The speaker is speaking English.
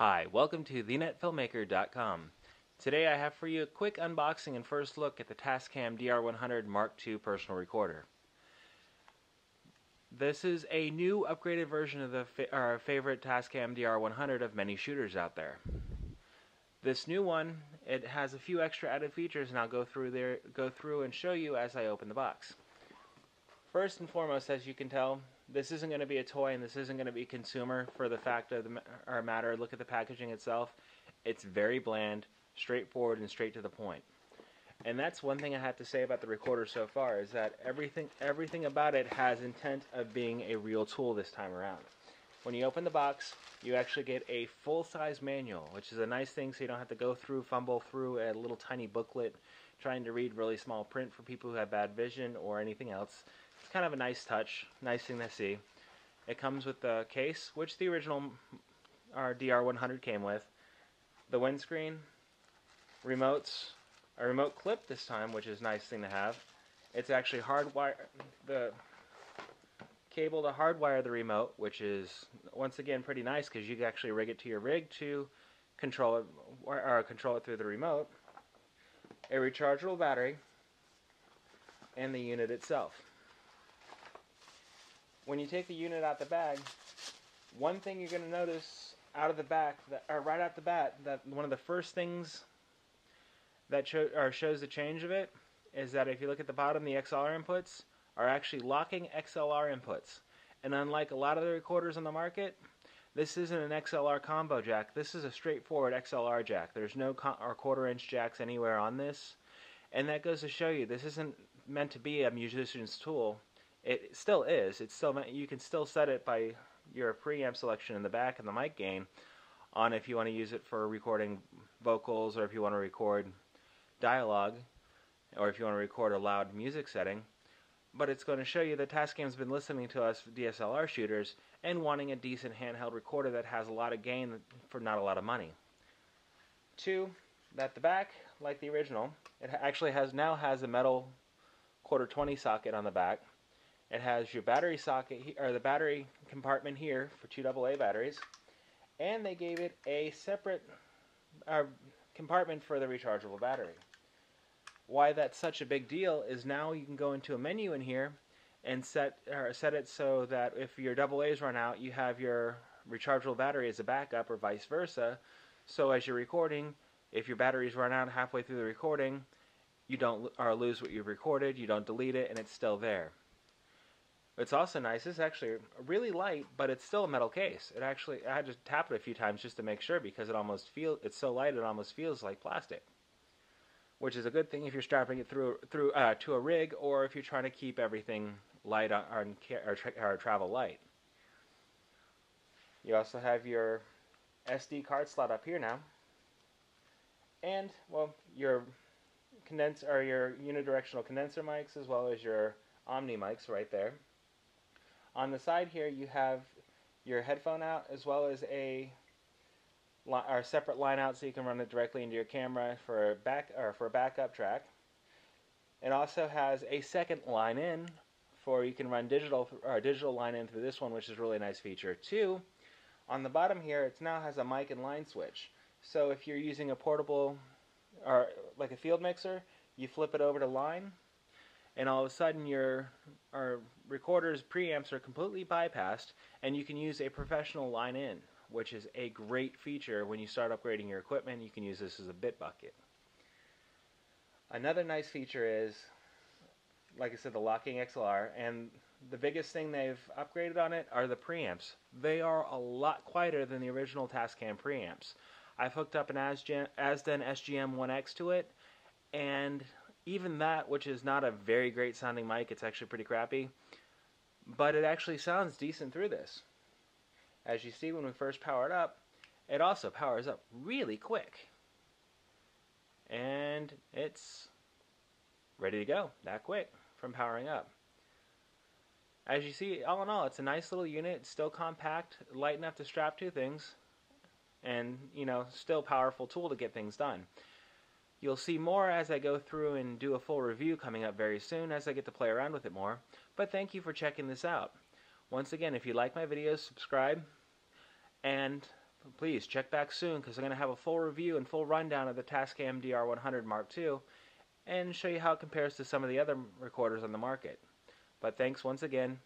Hi, welcome to thenetfilmmaker.com. Today I have for you a quick unboxing and first look at the Tascam Dr100mkii personal recorder. This is a new upgraded version of our favorite Tascam Dr100 of many shooters out there. This new one, it has a few extra added features, and I'll go through and show you as I open the box. First and foremost, as you can tell, this isn't going to be a toy and this isn't going to be consumer for the fact of the matter. Look at the packaging itself. It's very bland, straightforward, and straight to the point. And that's one thing I have to say about the recorder so far, is that everything about it has intent of being a real tool this time around. When you open the box, you actually get a full-size manual, which is a nice thing so you don't have to fumble through a little tiny booklet trying to read really small print for people who have bad vision or anything else. It's kind of a nice touch, nice thing to see. It comes with the case, which the original Dr100 came with, the windscreen, remotes, a remote clip this time, which is a nice thing to have. It's actually the cable to hardwire the remote, which is once again pretty nice because you can actually rig it to your rig to control it through the remote. A rechargeable battery, and the unit itself. When you take the unit out the bag, one thing you're going to notice right out the bat, that one of the first things that shows the change of it is that if you look at the bottom, the XLR inputs are actually locking XLR inputs. And unlike a lot of the recorders on the market, this isn't an XLR combo jack. This is a straightforward XLR jack. There's no quarter-inch jacks anywhere on this. And that goes to show you this isn't meant to be a musician's tool. It still is. You can still set it by your preamp selection in the back and the mic gain on if you want to use it for recording vocals, or if you want to record dialogue, or if you want to record a loud music setting. But it's going to show you that Tascam's been listening to us DSLR shooters and wanting a decent handheld recorder that has a lot of gain for not a lot of money. Two, that the back, like the original, it actually now has a metal Q20 socket on the back. It has your battery socket, or the battery compartment here for 2 AA batteries, and they gave it a separate compartment for the rechargeable battery. Why that's such a big deal is now you can go into a menu in here and set it so that if your AA's run out, you have your rechargeable battery as a backup, or vice versa. So as you're recording, if your batteries run out halfway through the recording, you don't lose what you've recorded, you don't delete it, and it's still there. It's also nice. It's actually really light, but it's still a metal case. I had to tap it a few times just to make sure, because it's so light it almost feels like plastic, which is a good thing if you're strapping it to a rig, or if you're trying to keep everything light or travel light. You also have your SD card slot up here now, and your unidirectional condenser mics, as well as your Omni mics right there. On the side here, you have your headphone out, as well as a separate line out, so you can run it directly into your camera for a backup track. It also has a second line in you can run digital line in through this one, which is a really nice feature. Two, on the bottom here, it now has a mic and line switch. So if you're using a portable, or like a field mixer, you flip it over to line, and all of a sudden our recorder's preamps are completely bypassed, and you can use a professional line in, which is a great feature when you start upgrading your equipment. You can use this as a bit bucket. Another nice feature is, like I said, the locking XLR, and the biggest thing they've upgraded on it are the preamps. They are a lot quieter than the original Tascam preamps. I've hooked up an Asden SGM1X to it, and even that, which is not a very great sounding mic, it's actually pretty crappy, but it actually sounds decent through this. As you see, when we first power it up, it also powers up really quick, and it's ready to go that quick from powering up. As you see, all in all, it's a nice little unit. It's still compact, light enough to strap to things, and still a powerful tool to get things done. You'll see more as I go through and do a full review coming up very soon, as I get to play around with it more. But thank you for checking this out. Once again, if you like my videos, subscribe, and please check back soon, because I'm going to have a full review and full rundown of the Tascam Dr100 Mark II and show you how it compares to some of the other recorders on the market. But thanks once again.